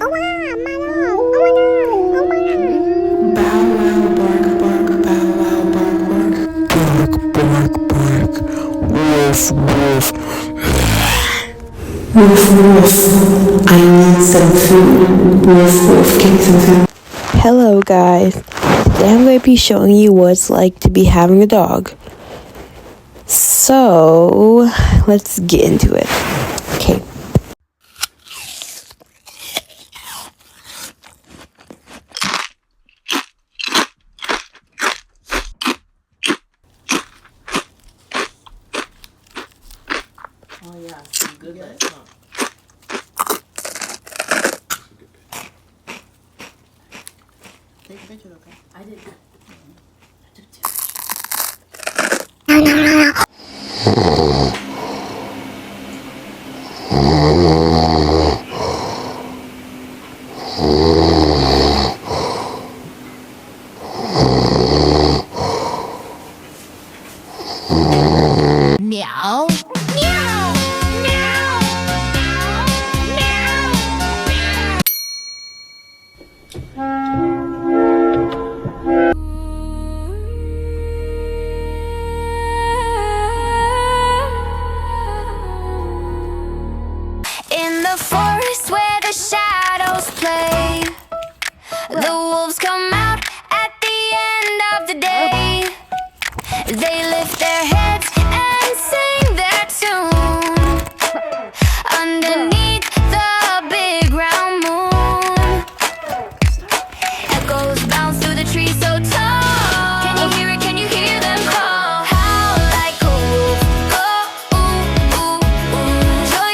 Oh my god, my dog. Oh my god. Oh my god. Bow wow, bark, bark, bow wow, bark, bark. Bark, bark, bark. Woof, woof. Woof, woof. I need some food. Woof, woof. Give me some food. Hello guys, today I'm going to be showing you what it's like to be having a dog. So, let's get into it. Okay. Oh yeah, some good lips, huh? Take a picture, okay? I did. I took two. Meow. Meow. Meow. Meow. In the forest where the shadows play, the wolves come out at the end of the day. They lift their heads and sing their tune underneath